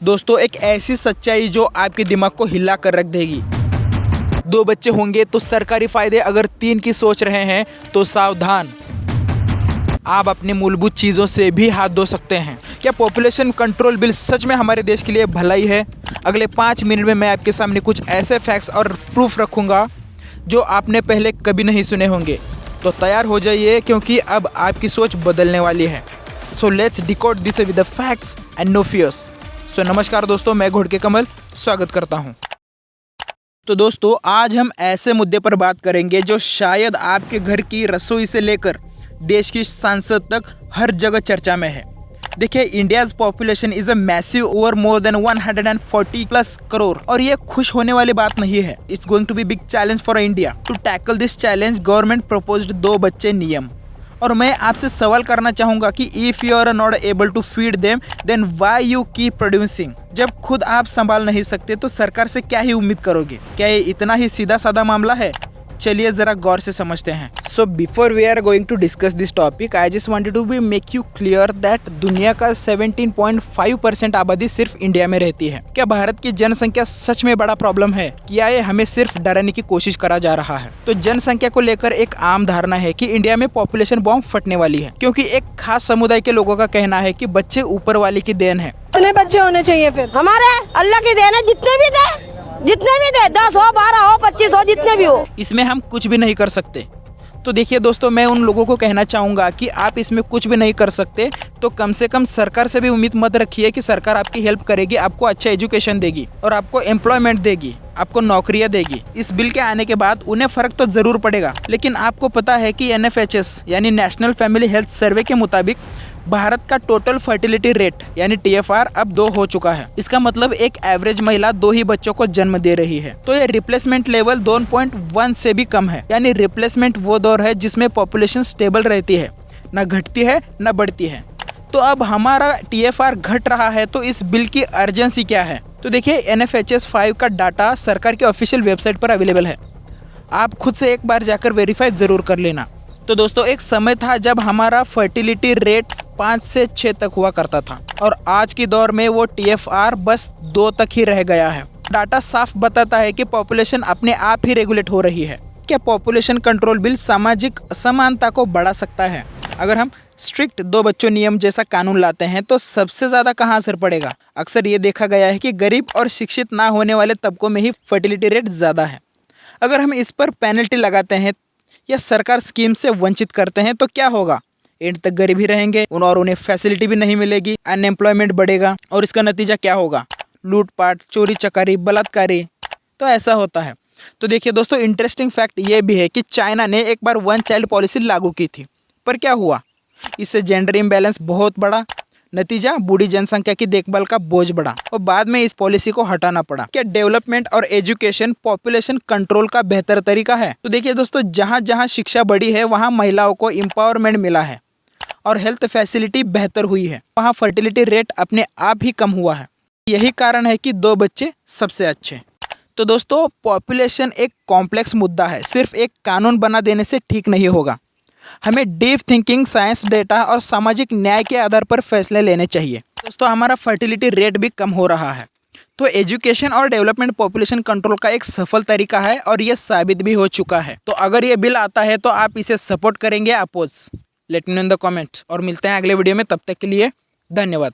दोस्तों, एक ऐसी सच्चाई जो आपके दिमाग को हिला कर रख देगी। 2 बच्चे होंगे तो सरकारी फायदे, अगर 3 की सोच रहे हैं तो सावधान, आप अपनी मूलभूत चीज़ों से भी हाथ धो सकते हैं। क्या पॉपुलेशन कंट्रोल बिल सच में हमारे देश के लिए भलाई है? अगले 5 मिनट में मैं आपके सामने कुछ ऐसे फैक्ट्स और प्रूफ रखूंगा जो आपने पहले कभी नहीं सुने होंगे। तो तैयार हो जाइए, क्योंकि अब आपकी सोच बदलने वाली है। So let's decode this with the facts and no fears. So नमस्कार दोस्तों, मैं घोड़ के कमल स्वागत करता हूं। तो दोस्तों, आज हम ऐसे मुद्दे पर बात करेंगे जो शायद आपके घर की रसोई से लेकर देश की संसद तक हर जगह चर्चा में है। देखिए, India's population is a massive, over more than 140 plus crore, और ये खुश होने वाली बात नहीं है। It's going to be big challenge for India. To tackle this challenge, government proposed 2 बच्चे नियम। और मैं आपसे सवाल करना चाहूँगा कि if you are not able to feed them, then why you keep producing. जब खुद आप संभाल नहीं सकते तो सरकार से क्या ही उम्मीद करोगे? क्या ये इतना ही सीधा साधा मामला है? चलिए ज़रा गौर से समझते हैं। So before we are going to discuss this topic, I just wanted to be make you clear that दुनिया का 17.5% आबादी सिर्फ इंडिया में रहती है। क्या भारत की जनसंख्या सच में बड़ा प्रॉब्लम है? क्या ये हमें सिर्फ डराने की कोशिश करा जा रहा है? तो जनसंख्या को लेकर एक आम धारणा है कि इंडिया में पॉपुलेशन बॉम्ब फटने वाली है, क्योंकि एक खास समुदाय के लोगों का कहना है कि बच्चे ऊपर वाले की देन है। कितने बच्चे होने चाहिए? फिर हमारे अल्लाह की देन है, जितने भी दे 10 हो, 12 हो, 25 हो, जितने भी हो। इसमें हम कुछ भी नहीं कर सकते। तो देखिए दोस्तों, मैं उन लोगों को कहना चाहूँगा कि आप इसमें कुछ भी नहीं कर सकते तो कम से कम सरकार से भी उम्मीद मत रखिए कि सरकार आपकी हेल्प करेगी, आपको अच्छा एजुकेशन देगी और आपको एम्प्लॉयमेंट देगी, आपको नौकरियां देगी। इस बिल के आने के बाद उन्हें फर्क तो जरूर पड़ेगा, लेकिन आपको पता है कि NFHS यानी नेशनल फैमिली हेल्थ सर्वे के मुताबिक भारत का टोटल फर्टिलिटी रेट यानी TFR अब 2 हो चुका है। इसका मतलब एक एवरेज महिला 2 ही बच्चों को जन्म दे रही है। तो ये रिप्लेसमेंट लेवल 2.1 से भी कम है। यानी रिप्लेसमेंट वो दौर है जिसमें पॉपुलेशन स्टेबल रहती है, न घटती है न बढ़ती है। तो अब हमारा TFR घट रहा है, तो इस बिल की अर्जेंसी क्या है? तो देखिए, NFHS 5 का डाटा सरकार के ऑफिशियल वेबसाइट पर अवेलेबल है। आप खुद से एक बार जाकर वेरीफाई जरूर कर लेना। तो दोस्तों, एक समय था जब हमारा फर्टिलिटी रेट 5 से 6 तक हुआ करता था, और आज की दौर में वो TFR बस 2 तक ही रह गया है। डाटा साफ बताता है कि पॉपुलेशन अपने आप ही रेगुलेट हो रही है। क्या पॉपुलेशन कंट्रोल बिल सामाजिक असमानता को बढ़ा सकता है? अगर हम स्ट्रिक्ट 2 बच्चों नियम जैसा कानून लाते हैं तो सबसे ज़्यादा कहाँ असर पड़ेगा? अक्सर ये देखा गया है कि गरीब और शिक्षित ना होने वाले तबकों में ही फर्टिलिटी रेट ज़्यादा है। अगर हम इस पर पेनल्टी लगाते हैं या सरकार स्कीम से वंचित करते हैं तो क्या होगा? एंड तक गरीब ही रहेंगे और उन्हें फैसिलिटी भी नहीं मिलेगी, अनएम्प्लॉयमेंट बढ़ेगा, और इसका नतीजा क्या होगा? लूटपाट, चोरी चकारी, बलात्कारी। तो ऐसा होता है। तो देखिए दोस्तों, इंटरेस्टिंग फैक्ट ये भी है कि चाइना ने एक बार 1 चाइल्ड पॉलिसी लागू की थी, पर क्या हुआ? इससे जेंडर इम्बैलेंस बहुत बढ़ा। नतीजा, बूढ़ी जनसंख्या की देखभाल का बोझ बढ़ा और बाद में इस पॉलिसी को हटाना पड़ा। क्या डेवलपमेंट और एजुकेशन पॉपुलेशन कंट्रोल का बेहतर तरीका है? तो देखिए दोस्तों, जहाँ जहाँ शिक्षा बढ़ी है वहाँ महिलाओं को एम्पावरमेंट मिला है और हेल्थ फैसिलिटी बेहतर हुई है। वहाँ फर्टिलिटी रेट अपने आप ही कम हुआ है। यही कारण है कि 2 बच्चे सबसे अच्छे। तो दोस्तों, पॉपुलेशन एक कॉम्प्लेक्स मुद्दा है। सिर्फ एक कानून बना देने से ठीक नहीं होगा। हमें डीप थिंकिंग, साइंस, डेटा और सामाजिक न्याय के आधार पर फैसले लेने चाहिए। दोस्तों, हमारा फर्टिलिटी रेट भी कम हो रहा है, तो एजुकेशन और डेवलपमेंट पॉपुलेशन कंट्रोल का एक सफल तरीका है और यह साबित भी हो चुका है। तो अगर ये बिल आता है तो आप इसे सपोर्ट करेंगे, oppose? Let me know in the comment. और मिलते हैं अगले वीडियो में, तब तक के लिए धन्यवाद।